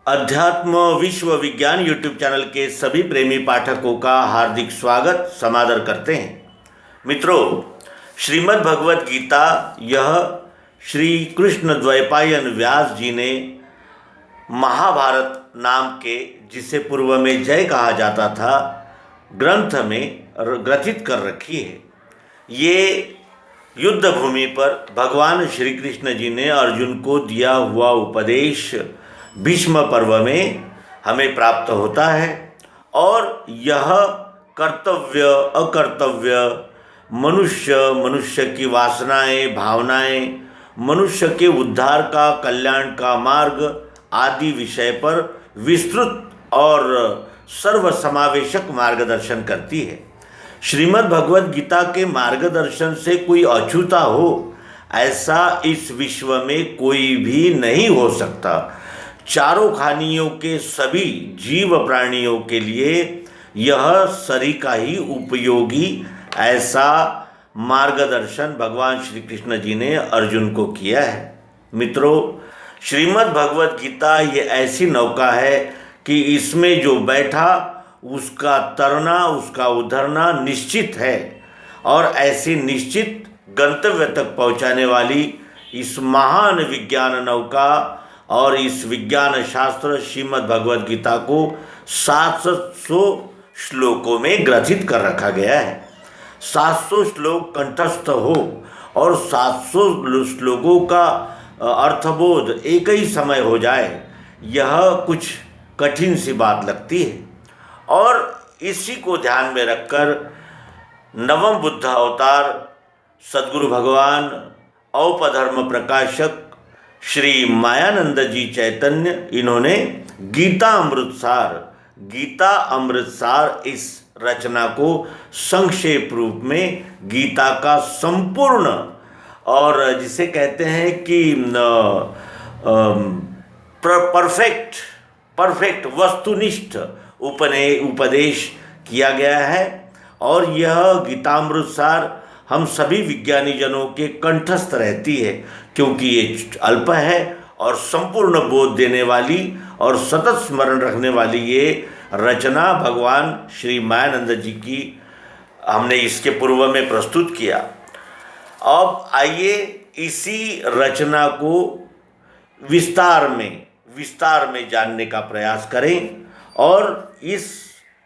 अध्यात्म विश्व विज्ञान यूट्यूब चैनल के सभी प्रेमी पाठकों का हार्दिक स्वागत समादर करते हैं। मित्रों, श्रीमद् भगवत गीता यह श्री कृष्ण द्वैपायन व्यास जी ने महाभारत नाम के, जिसे पूर्व में जय कहा जाता था, ग्रंथ में ग्रथित कर रखी है। ये युद्ध भूमि पर भगवान श्री कृष्ण जी ने अर्जुन को दिया हुआ उपदेश भीष्म पर्व में हमें प्राप्त होता है और यह कर्तव्य अकर्तव्य, मनुष्य की वासनाएं, भावनाएं, मनुष्य के उद्धार का, कल्याण का मार्ग आदि विषय पर विस्तृत और सर्वसमावेशक मार्गदर्शन करती है। श्रीमद् भगवत गीता के मार्गदर्शन से कोई अछूता हो, ऐसा इस विश्व में कोई भी नहीं हो सकता। चारों खानियों के सभी जीव प्राणियों के लिए यह सरीका ही उपयोगी, ऐसा मार्गदर्शन भगवान श्री कृष्ण जी ने अर्जुन को किया है। मित्रों, श्रीमद् भगवत गीता ये ऐसी नौका है कि इसमें जो बैठा उसका तरना, उसका उतरना निश्चित है और ऐसी निश्चित गंतव्य तक पहुंचाने वाली इस महान विज्ञान नौका और इस विज्ञान शास्त्र श्रीमद् भगवत गीता को 700 श्लोकों में ग्रथित कर रखा गया है। 700 श्लोक कंठस्थ हो और 700 श्लोकों का अर्थबोध एक ही समय हो जाए, यह कुछ कठिन सी बात लगती है। और इसी को ध्यान में रखकर नवम बुद्ध अवतार सद्गुरु भगवान औपधर्म प्रकाशक श्री मायानंद जी चैतन्य, इन्होंने गीता अमृतसार इस रचना को संक्षेप रूप में गीता का संपूर्ण और जिसे कहते हैं कि परफेक्ट वस्तुनिष्ठ उपदेश किया गया है। और यह गीतामृतसार हम सभी विज्ञानी जनों के कंठस्थ रहती है, क्योंकि ये अल्प है और संपूर्ण बोध देने वाली और सतत स्मरण रखने वाली ये रचना भगवान श्री मायानंद जी की हमने इसके पूर्व में प्रस्तुत किया। अब आइए इसी रचना को विस्तार में जानने का प्रयास करें और इस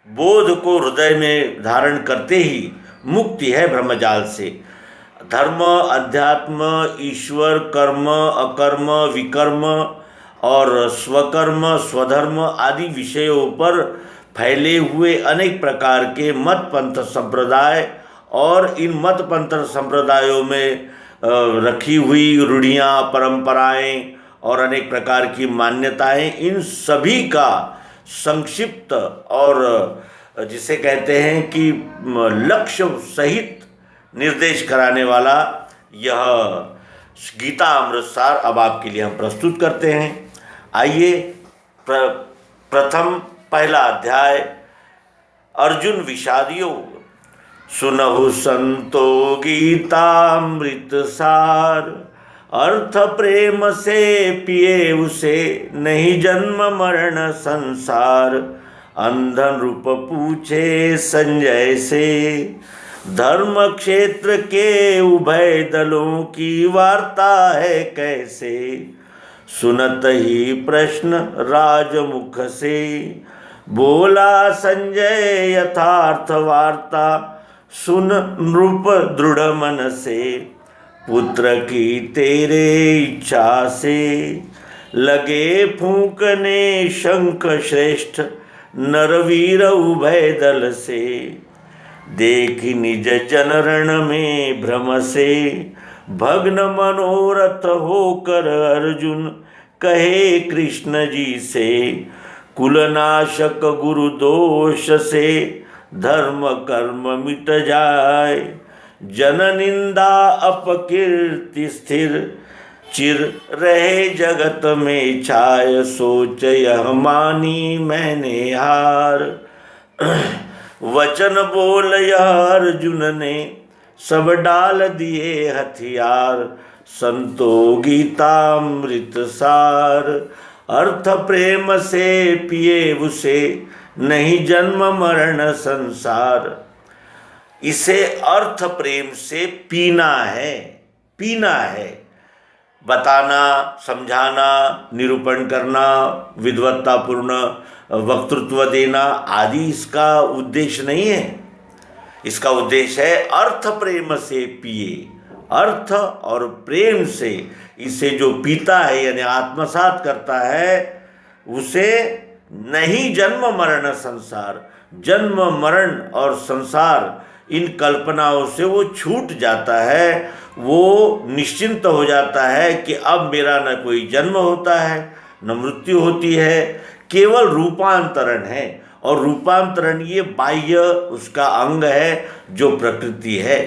बोध को हृदय में धारण करते ही मुक्ति है ब्रह्मजाल से। धर्म, अध्यात्म, ईश्वर, कर्म, अकर्म, विकर्म और स्वकर्म, स्वधर्म आदि विषयों पर फैले हुए अनेक प्रकार के मत पंथ संप्रदाय और इन मत पंथ संप्रदायों में रखी हुई रूढ़ियाँ, परंपराएं और अनेक प्रकार की मान्यताएं, इन सभी का संक्षिप्त और जिसे कहते हैं कि लक्ष्य सहित निर्देश कराने वाला यह गीता अमृतसार अब आपके लिए हम प्रस्तुत करते हैं। आइए प्रथम पहला अध्याय अर्जुन विषाद योग। सुनहु संतो गीतामृत सार, अर्थ प्रेम से पिए उसे, नहीं जन्म मरण संसार। अंधन रूप पूछे संजय से, धर्म क्षेत्र के उभय दलों की वार्ता है कैसे। सुनत ही प्रश्न राजमुख से, बोला संजय यथार्थ वार्ता। सुन नृप दृढ़ मन से, पुत्र की तेरे इच्छा से। लगे फूंकने शंख श्रेष्ठ, नरवीर उभय दल से। देख निज जनरण में भ्रम से, भग्न मनोरथ होकर अर्जुन कहे कृष्ण जी से। कुलनाशक गुरु दोष से, धर्म कर्म मिट जाए। जन निंदा अपकीर्ति स्थिर, चिर रहे जगत में छाय। सोच यह मानी मैंने हार, वचन बोल यह अर्जुन ने, सब डाल दिए हथियार। संतो गीतामृत सार, अर्थ प्रेम से पिए उसे, नहीं जन्म मरण संसार। इसे अर्थ प्रेम से पीना है, पीना है। बताना, समझाना, निरूपण करना, विद्वत्तापूर्ण वक्तृत्व देना आदि इसका उद्देश्य नहीं है। इसका उद्देश्य है अर्थ प्रेम से पिए, अर्थ और प्रेम से इसे जो पीता है यानी आत्मसात करता है उसे नहीं जन्म मरण संसार, जन्म मरण और संसार इन कल्पनाओं से वो छूट जाता है, वो निश्चिंत हो जाता है कि अब मेरा न कोई जन्म होता है न मृत्यु होती है, केवल रूपांतरण है। और रूपांतरण ये बाह्य उसका अंग है जो प्रकृति है।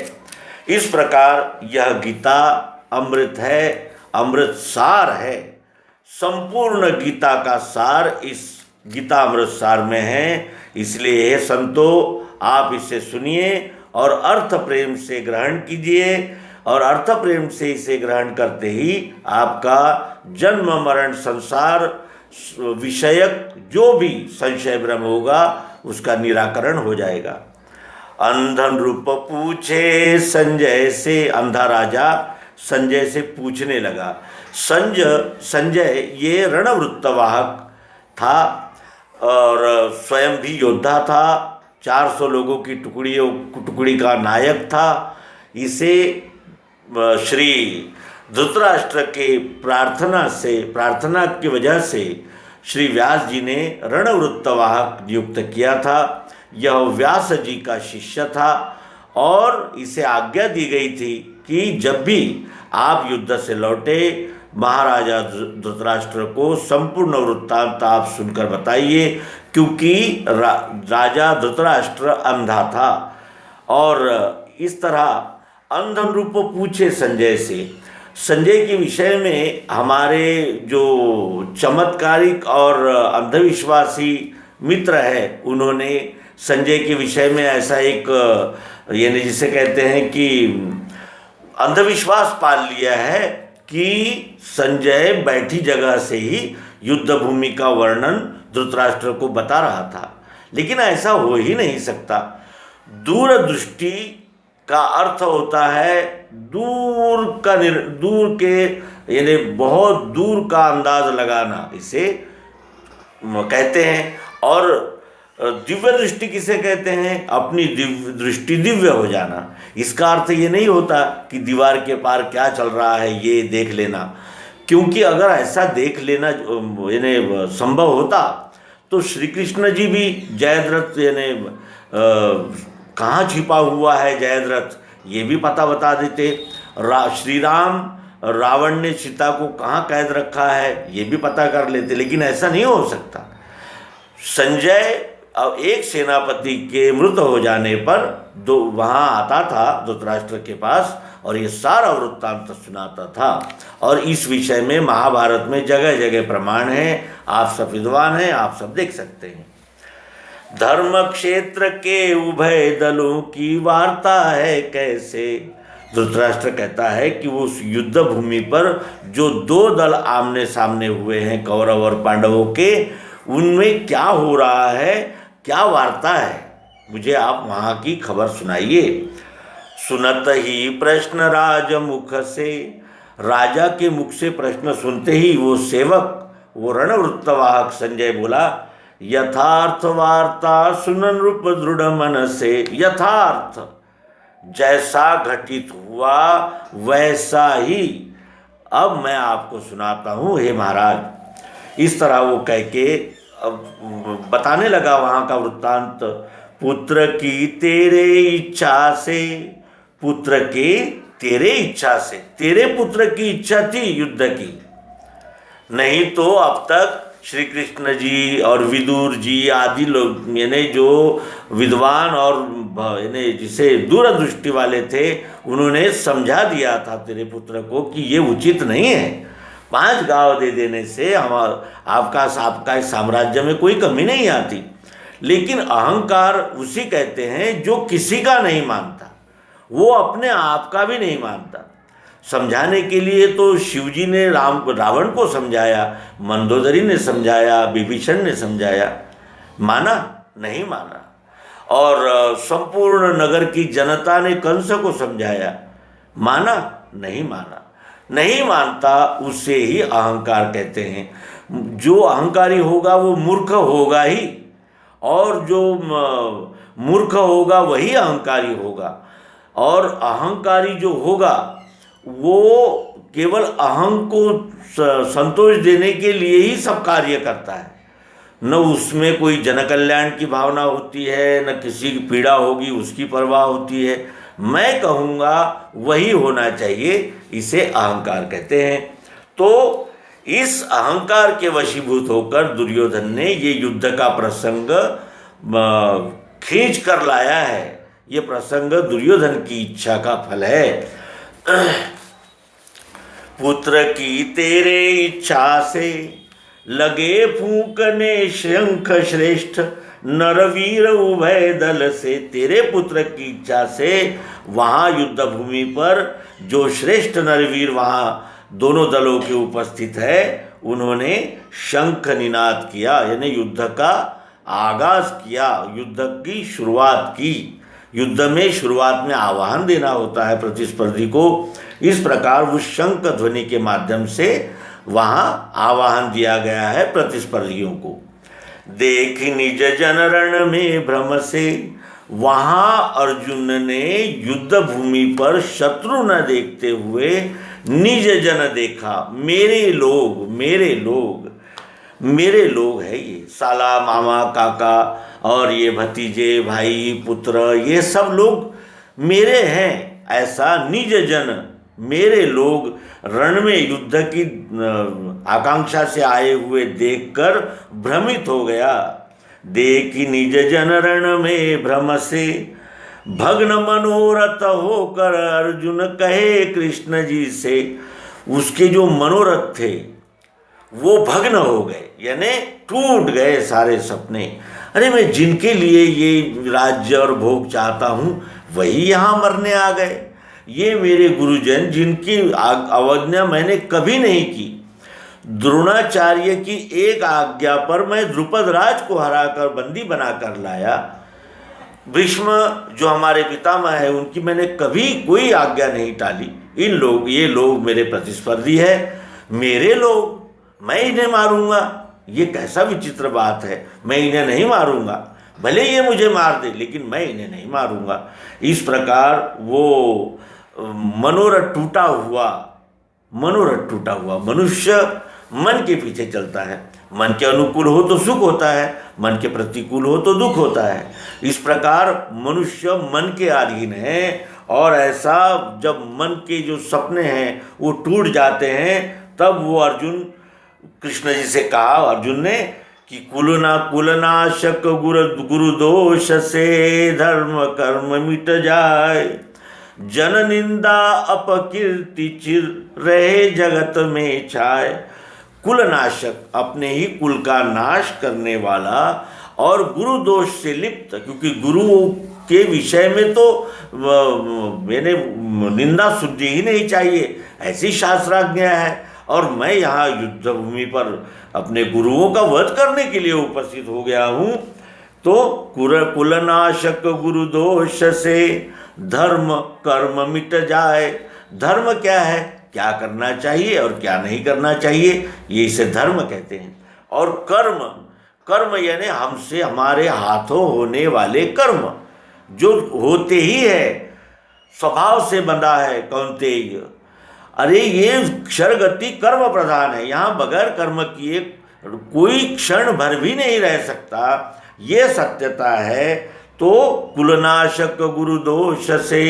इस प्रकार यह गीता अमृत है, अमृत सार है। संपूर्ण गीता का सार इस गीता अमृत सार में है। इसलिए हे संतो, आप इसे सुनिए और अर्थ प्रेम से ग्रहण कीजिए, और अर्थ प्रेम से इसे ग्रहण करते ही आपका जन्म मरण संसार विषयक जो भी संशय भ्रम होगा उसका निराकरण हो जाएगा। अंधन रूप पूछे संजय से, अंधा राजा संजय से पूछने लगा। संजय ये रणवृत्तवाहक था और स्वयं भी योद्धा था, 400 लोगों की टुकड़ी का नायक था। इसे श्री धृतराष्ट्र के प्रार्थना की वजह से श्री व्यास जी ने रणवृत्तवाहक नियुक्त किया था। यह व्यास जी का शिष्य था और इसे आज्ञा दी गई थी कि जब भी आप युद्ध से लौटे महाराजा धृतराष्ट्र को संपूर्ण वृत्तांत आप सुनकर बताइए, क्योंकि राजा धृतराष्ट्र अंधा था। और इस तरह अंधन रूप पूछे संजय से। संजय के विषय में हमारे जो चमत्कारिक और अंधविश्वासी मित्र है उन्होंने संजय के विषय में ऐसा एक यानी जिसे कहते हैं कि अंधविश्वास पाल लिया है कि संजय बैठी जगह से ही युद्ध भूमि का वर्णन धृतराष्ट्र को बता रहा था, लेकिन ऐसा हो ही नहीं सकता। दूरदृष्टि का अर्थ होता है दूर के यानी बहुत दूर का अंदाज लगाना, इसे कहते हैं। और दिव्य दृष्टि किसे कहते हैं? अपनी दृष्टि दिव्य हो जाना। इसका अर्थ ये नहीं होता कि दीवार के पार क्या चल रहा है ये देख लेना, क्योंकि अगर ऐसा देख लेना यानी संभव होता तो श्री कृष्ण जी भी जयद्रथ यानी कहाँ छिपा हुआ है जयद्रथ ये भी पता बता देते। श्री राम रावण ने सीता को कहाँ कैद रखा है ये भी पता कर लेते, लेकिन ऐसा नहीं हो सकता। संजय अब एक सेनापति के मृत हो जाने पर वहाँ आता था धृतराष्ट्र के पास और ये सारा वृत्तांत सुनाता था। और इस विषय में महाभारत में जगह जगह प्रमाण है, आप सब विद्वान हैं, आप सब देख सकते हैं। धर्म क्षेत्र के उभय दलों की वार्ता है कैसे। धृतराष्ट्र कहता है कि उस युद्ध भूमि पर जो दो दल आमने सामने हुए हैं कौरव और पांडवों के, उनमें क्या हो रहा है, क्या वार्ता है, मुझे आप वहाँ की खबर सुनाइए। सुनत ही प्रश्न राज मुख से, राजा के मुख से प्रश्न सुनते ही वो सेवक वो रणवृत्तवाहक संजय बोला, यथार्थ वार्ता सुनन रूप दृढ़ मन से। यथार्थ जैसा घटित हुआ वैसा ही अब मैं आपको सुनाता हूँ हे महाराज। इस तरह वो कह के बताने लगा वहाँ का वृत्तांत। पुत्र की तेरे इच्छा से, पुत्र के तेरे इच्छा से, तेरे पुत्र की इच्छा थी युद्ध की, नहीं तो अब तक श्री कृष्ण जी और विदुर जी आदि लोग यानी जो विद्वान और यानी जिसे दूरदृष्टि वाले थे उन्होंने समझा दिया था तेरे पुत्र को कि ये उचित नहीं है। 5 गांव दे देने से आपका साम्राज्य में कोई कमी नहीं आती, लेकिन अहंकार उसी कहते हैं जो किसी का नहीं मानता, वो अपने आप का भी नहीं मानता। समझाने के लिए तो शिव जी ने रावण को समझाया, मंदोदरी ने समझाया, विभीषण ने समझाया, माना नहीं माना। और संपूर्ण नगर की जनता ने कंस को समझाया, माना नहीं माना। नहीं मानता उसे ही अहंकार कहते हैं। जो अहंकारी होगा वो मूर्ख होगा ही, और जो मूर्ख होगा वही अहंकारी होगा। और अहंकारी जो होगा वो केवल अहं को संतोष देने के लिए ही सब कार्य करता है, न उसमें कोई जन कल्याण की भावना होती है, न किसी की पीड़ा होगी उसकी परवाह होती है। मैं कहूँगा वही होना चाहिए, इसे अहंकार कहते हैं। तो इस अहंकार के वशीभूत होकर दुर्योधन ने ये युद्ध का प्रसंग खींच कर लाया है। ये प्रसंग दुर्योधन की इच्छा का फल है। पुत्र की तेरे इच्छा से लगे फूंकने शंख श्रेष्ठ, नरवीर उभय दल से। तेरे पुत्र की इच्छा से वहाँ युद्ध भूमि पर जो श्रेष्ठ नरवीर वहाँ दोनों दलों के उपस्थित है, उन्होंने शंख निनाद किया, यानी युद्ध का आगाज किया, युद्ध की शुरुआत की। युद्ध में शुरुआत में आवाहन देना होता है प्रतिस्पर्धी को। इस प्रकार उस शंख ध्वनि के माध्यम से वहाँ आवाहन दिया गया है प्रतिस्पर्धियों को। देख निज जन रण में भ्रम से, वहाँ अर्जुन ने युद्ध भूमि पर शत्रु न देखते हुए निज जन देखा। मेरे लोग, मेरे लोग, मेरे लोग है ये, साला, मामा, काका और ये भतीजे, भाई, पुत्र, ये सब लोग मेरे हैं, ऐसा निज जन, मेरे लोग रण में युद्ध की आकांक्षा से आए हुए देखकर भ्रमित हो गया। देखी निज जन रण में भ्रम से, भग्न मनोरथ होकर अर्जुन कहे कृष्ण जी से। उसके जो मनोरथ थे वो भग्न हो गए, यानी टूट गए सारे सपने। अरे मैं जिनके लिए ये राज्य और भोग चाहता हूँ वही यहाँ मरने आ गए। ये मेरे गुरुजन जिनकी अवज्ञा मैंने कभी नहीं की, द्रोणाचार्य की एक आज्ञा पर मैं द्रुपद राज को हराकर बंदी बनाकर लाया। भीष्म जो हमारे पितामह है उनकी मैंने कभी कोई आज्ञा नहीं टाली। ये लोग मेरे प्रतिस्पर्धी है, मेरे लोग, मैं इन्हें मारूंगा। ये कैसा विचित्र बात है, मैं इन्हें नहीं मारूंगा, भले ये मुझे मार दे लेकिन मैं इन्हें नहीं मारूंगा। इस प्रकार वो मनोरथ टूटा हुआ मनुष्य मन के पीछे चलता है। मन के अनुकूल हो तो सुख होता है, मन के प्रतिकूल हो तो दुख होता है। इस प्रकार मनुष्य मन के अधीन है, और ऐसा जब मन के जो सपने हैं वो टूट जाते हैं, तब वो अर्जुन कृष्ण जी से कहा अर्जुन ने कि कुलनाशक गुरु दोष से धर्म कर्म मिट जाए, जन निंदा अपकीर्ति चिर रहे जगत में छाए। कुलनाशक, अपने ही कुल का नाश करने वाला, और गुरु दोष से लिप्त, क्योंकि गुरु के विषय में तो मैंने निंदा शुद्धि ही नहीं चाहिए, ऐसी शास्त्राज्ञा है। और मैं यहाँ युद्ध भूमि पर अपने गुरुओं का वध करने के लिए उपस्थित हो गया हूँ। तो कुलनाशक गुरु दोष से धर्म कर्म मिट जाए। धर्म क्या है, क्या करना चाहिए और क्या नहीं करना चाहिए, ये इसे धर्म कहते हैं। और कर्म, कर्म यानी हमसे हमारे हाथों होने वाले कर्म जो होते ही है, स्वभाव से बंधा है कौन्तेय। अरे ये क्षरगति कर्म प्रधान है, यहाँ बगैर कर्म किए कोई क्षण भर भी नहीं रह सकता, ये सत्यता है। तो कुलनाशक गुरु दोष से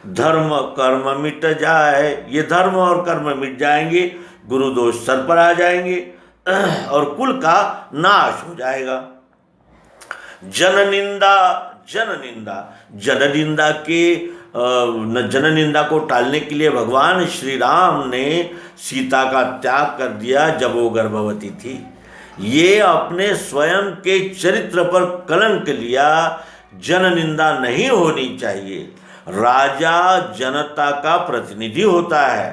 धर्म कर्म मिट जाए, ये धर्म और कर्म मिट जाएंगे, गुरु दोष सर पर आ जाएंगे और कुल का नाश हो जाएगा। जन निंदा को टालने के लिए भगवान श्री राम ने सीता का त्याग कर दिया जब वो गर्भवती थी। ये अपने स्वयं के चरित्र पर कलंक लिया। जन निंदा नहीं होनी चाहिए। राजा जनता का प्रतिनिधि होता है।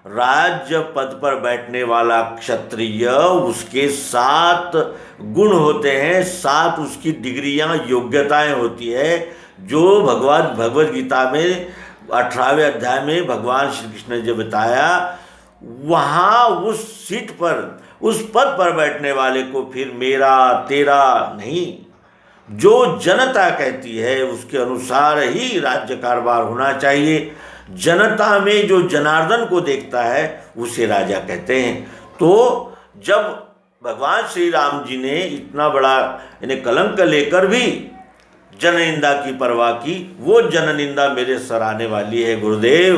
राज्य पद पर बैठने वाला क्षत्रिय, उसके 7 गुण होते हैं, 7 उसकी डिग्रियां, योग्यताएं होती है, जो भगवद गीता में 18वें अध्याय में भगवान श्री कृष्ण ने जो बताया, वहाँ उस सीट पर, उस पद पर बैठने वाले को फिर मेरा तेरा नहीं, जो जनता कहती है उसके अनुसार ही राज्य कारभार होना चाहिए। जनता में जो जनार्दन को देखता है उसे राजा कहते हैं। तो जब भगवान श्री राम जी ने इतना बड़ा इन्हें कलंक लेकर भी जननिंदा की परवाह की, वो जननिंदा मेरे सर आने वाली है गुरुदेव।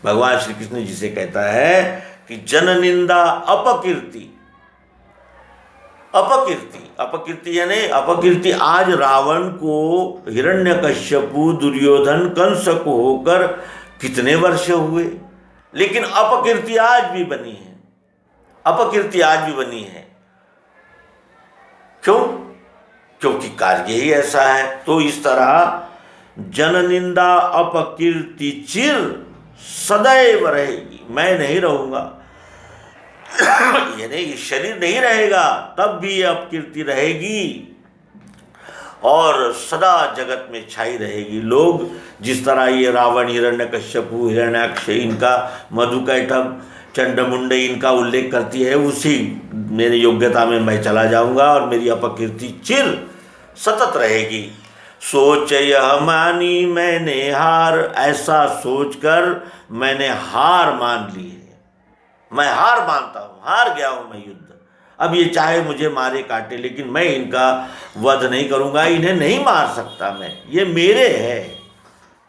भगवान श्री कृष्ण जी से कहता है कि जननिंदा अपकीर्ति, अपकीर्ति, अपकीर्ति यानी अपकीर्ति। आज रावण को, हिरण्यकश्यपु, दुर्योधन, कंस को होकर कितने वर्ष हुए, लेकिन अपकीर्ति आज भी बनी है, अपकीर्ति आज भी बनी है। क्यों? क्योंकि कार्य ही ऐसा है। तो इस तरह जननिंदा अपकीर्ति चिर सदैव रहेगी। मैं नहीं रहूंगा, यानी ये शरीर नहीं रहेगा तब भी ये अपकीर्ति रहेगी और सदा जगत में छाई रहेगी। लोग जिस तरह ये रावण, हिरण्यकश्यपु, हिरण्याक्ष, इनका मधुकैटभ, चंडमुंड इनका उल्लेख करती है, उसी मेरी योग्यता में मैं चला जाऊंगा और मेरी अपकीर्ति चिर सतत रहेगी। सोच यह मानी मैंने हार, ऐसा सोचकर मैंने हार मान ली है। मैं हार मानता हूँ, हार गया हूँ मैं युद्ध। अब ये चाहे मुझे मारे काटे, लेकिन मैं इनका वध नहीं करूँगा, इन्हें नहीं मार सकता मैं, ये मेरे है,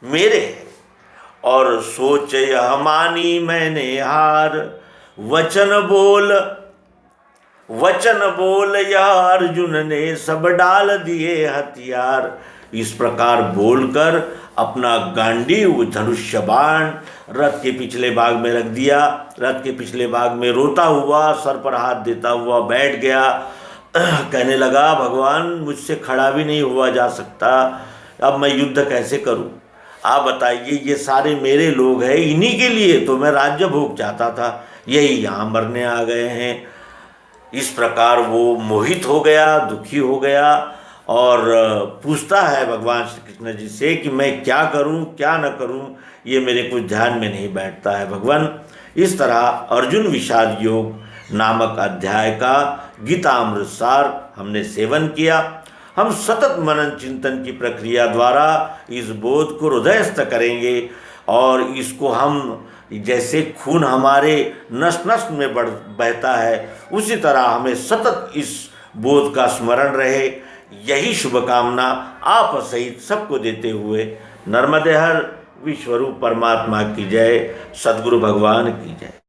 मेरे है। और सोच यह मानी मैंने हार, वचन बोल यह अर्जुन ने सब डाल दिए हथियार। इस प्रकार बोलकर अपना गांडीव, धनुष्य बाण रथ के पिछले भाग में रख दिया। रथ के पिछले भाग में रोता हुआ, सर पर हाथ देता हुआ बैठ गया। कहने लगा, भगवान मुझसे खड़ा भी नहीं हुआ जा सकता, अब मैं युद्ध कैसे करूं? आप बताइए, ये सारे मेरे लोग हैं, इन्हीं के लिए तो मैं राज्य भोग चाहता था, यही यहाँ मरने आ गए हैं। इस प्रकार वो मोहित हो गया, दुखी हो गया और पूछता है भगवान श्री कृष्ण जी से कि मैं क्या करूं, क्या न करूं, ये मेरे कुछ ध्यान में नहीं बैठता है भगवान। इस तरह अर्जुन विषाद योग नामक अध्याय का गीतामृत सार हमने सेवन किया। हम सतत मनन चिंतन की प्रक्रिया द्वारा इस बोध को हृदयस्थ करेंगे और इसको हम, जैसे खून हमारे नस नस में बहता है, उसी तरह हमें सतत इस बोध का स्मरण रहे। यही शुभकामना आप सहित सबको देते हुए नर्मदे हर विश्वरूप परमात्मा की जय, सद्गुरु भगवान की जय।